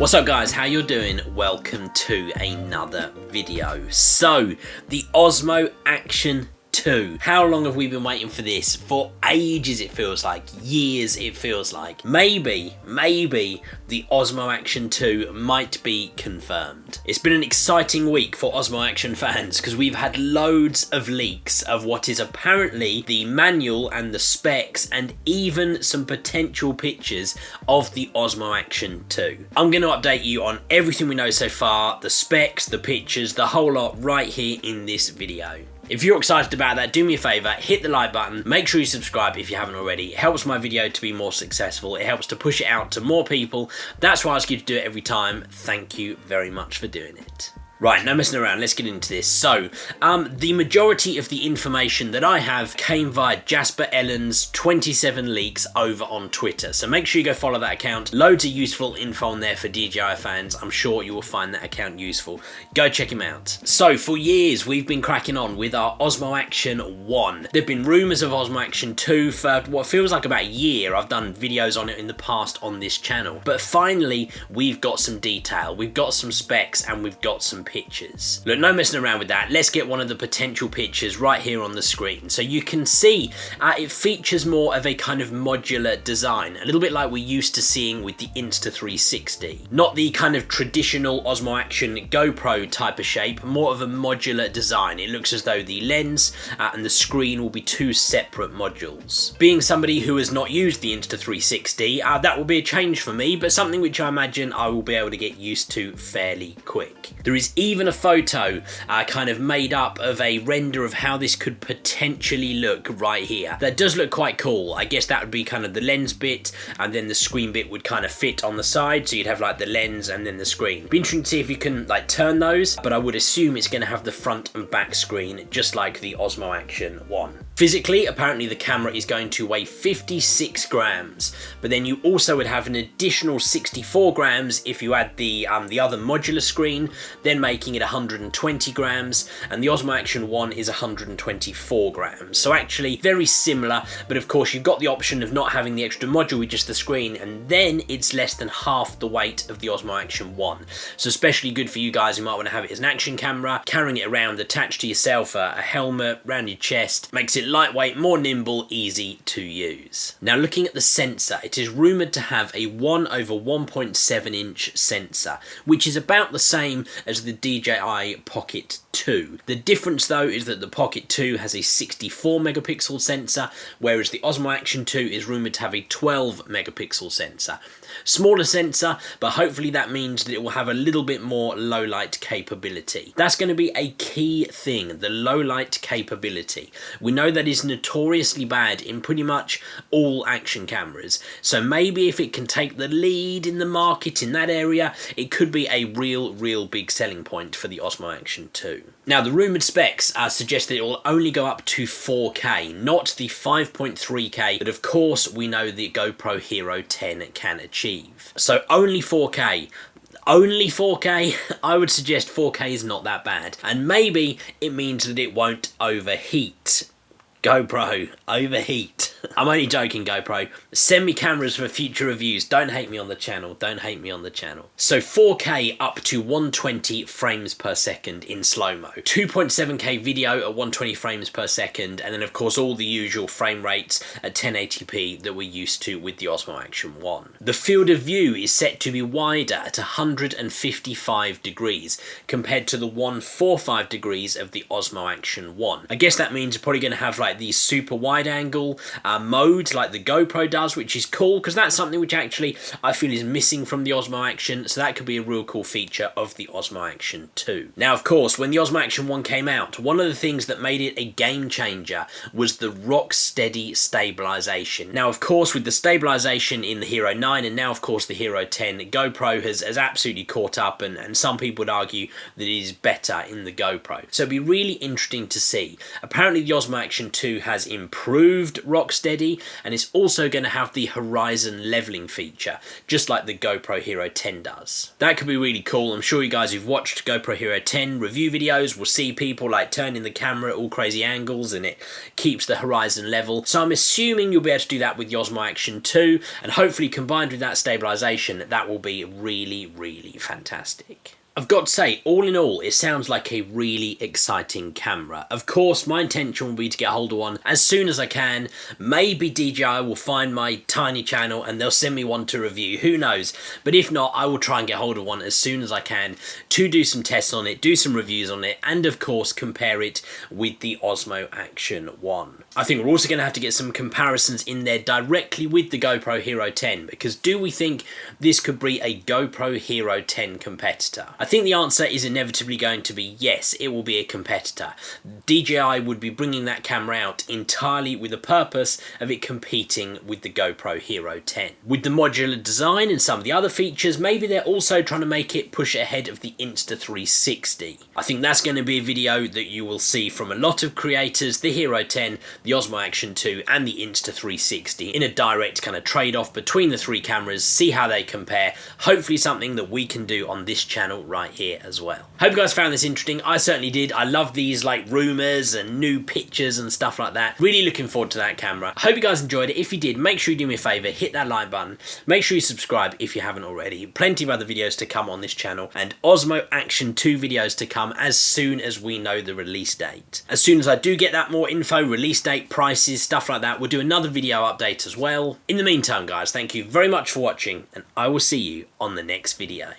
What's up guys, how you doing? Welcome to another video. So, the Osmo Action 2. How long have we been waiting for this? For ages it feels like, years it feels like. Maybe the Osmo Action 2 might be confirmed. It's been an exciting week for Osmo Action fans because we've had loads of leaks of what is apparently the manual and the specs and even some potential pictures of the Osmo Action 2. I'm going to update you on everything we know so far, the specs, the pictures, the whole lot right here in this video. If you're excited about that, do me a favour, hit the like button, make sure you subscribe if you haven't already. It helps my video to be more successful, it helps to push it out to more people. That's why I ask you to do it every time. Thank you very much for doing it. Right, no messing around, let's get into this. So, the majority of the information that I have came via Jasper Ellen's 27 leaks over on Twitter. So make sure you go follow that account. Loads of useful info on there for DJI fans. I'm sure you will find that account useful. Go check him out. So, for years, we've been cracking on with our Osmo Action 1. There've been rumours of Osmo Action 2 for what feels like about a year. I've done videos on it in the past on this channel. But finally, we've got some detail, we've got some specs, and we've got some pictures. Look, no messing around with that. Let's get one of the potential pictures right here on the screen. So you can see it features more of a kind of modular design, a little bit like we're used to seeing with the Insta360. Not the kind of traditional Osmo Action GoPro type of shape, more of a modular design. It looks as though the lens and the screen will be two separate modules. Being somebody who has not used the Insta360, that will be a change for me, but something which I imagine I will be able to get used to fairly quick. There is even a photo kind of made up of a render of how this could potentially look right here. That does look quite cool. I guess that would be kind of the lens bit, and then the screen bit would kind of fit on the side, so you'd have like the lens and then the screen. Be interesting to see if you can like turn those, but I would assume it's going to have the front and back screen just like the Osmo Action 1. Physically, apparently the camera is going to weigh 56 grams, but then you also would have an additional 64 grams if you add the other modular screen, then making it 120 grams, and the Osmo Action 1 is 124 grams. So actually very similar, but of course you've got the option of not having the extra module with just the screen, and then it's less than half the weight of the Osmo Action 1. So especially good for you guys who might want to have it as an action camera, carrying it around attached to yourself, a helmet, around your chest, makes it lightweight, more nimble, easy to use. Now looking at the sensor, it is rumoured to have a 1/1.7 inch sensor, which is about the same as the DJI Pocket 2. The difference though is that the Pocket 2 has a 64 megapixel sensor, whereas the Osmo Action 2 is rumoured to have a 12 megapixel sensor. Smaller sensor, but hopefully that means that it will have a little bit more low light capability. That's going to be a key thing, the low light capability. We know that is notoriously bad in pretty much all action cameras, so maybe if it can take the lead in the market in that area, it could be a real big selling point for the Osmo Action 2. Now the rumoured specs suggest that it will only go up to 4K, not the 5.3K that of course we know the GoPro HERO10 can achieve. So only 4K. Only 4K? I would suggest 4K is not that bad. And maybe it means that it won't overheat. GoPro, overheat. I'm only joking, GoPro. Send me cameras for future reviews. Don't hate me on the channel. Don't hate me on the channel. So 4K up to 120 frames per second in slow-mo. 2.7K video at 120 frames per second. And then, of course, all the usual frame rates at 1080p that we're used to with the Osmo Action 1. The field of view is set to be wider at 155 degrees compared to the 145 degrees of the Osmo Action 1. I guess that means you're probably going to have like these super wide angle modes like the GoPro does, which is cool because that's something which actually I feel is missing from the Osmo Action, so that could be a real cool feature of the Osmo Action 2. Now of course when the Osmo Action 1 came out, one of the things that made it a game changer was the rock steady stabilization. Now of course with the stabilization in the HERO9 and now of course the HERO10, GoPro has absolutely caught up, and some people would argue that it is better in the GoPro. So it'd be really interesting to see. Apparently the Osmo Action 2 2 has improved rocksteady, and it's also going to have the horizon leveling feature, just like the GoPro Hero 10 does. That could be really cool. I'm sure you guys who've watched GoPro Hero 10 review videos will see people like turning the camera at all crazy angles and it keeps the horizon level. So I'm assuming you'll be able to do that with the Osmo Action 2, and hopefully combined with that stabilization, that will be really, really fantastic. I've got to say, all in all, it sounds like a really exciting camera. Of course, my intention will be to get hold of one as soon as I can. Maybe DJI will find my tiny channel and they'll send me one to review, who knows. But if not, I will try and get hold of one as soon as I can to do some tests on it, do some reviews on it, and of course compare it with the Osmo Action 1. I think we're also going to have to get some comparisons in there directly with the GoPro Hero 10, because do we think this could be a GoPro Hero 10 competitor? I think the answer is inevitably going to be yes, it will be a competitor. DJI would be bringing that camera out entirely with the purpose of it competing with the GoPro Hero 10. With the modular design and some of the other features, maybe they're also trying to make it push ahead of the Insta360. I think that's going to be a video that you will see from a lot of creators, the Hero 10, the Osmo Action 2 and the Insta360, in a direct kind of trade-off between the three cameras, see how they compare, hopefully something that we can do on this channel right here as well. Hope you guys found this interesting. I certainly did. I love these like rumours and new pictures and stuff like that. Really looking forward to that camera. Hope you guys enjoyed it. If you did, make sure you do me a favour, hit that like button. Make sure you subscribe if you haven't already. Plenty of other videos to come on this channel, and Osmo Action 2 videos to come as soon as we know the release date. As soon as I do get that more info, release date, prices, stuff like that, we'll do another video update as well. In the meantime, guys, thank you very much for watching, and I will see you on the next video.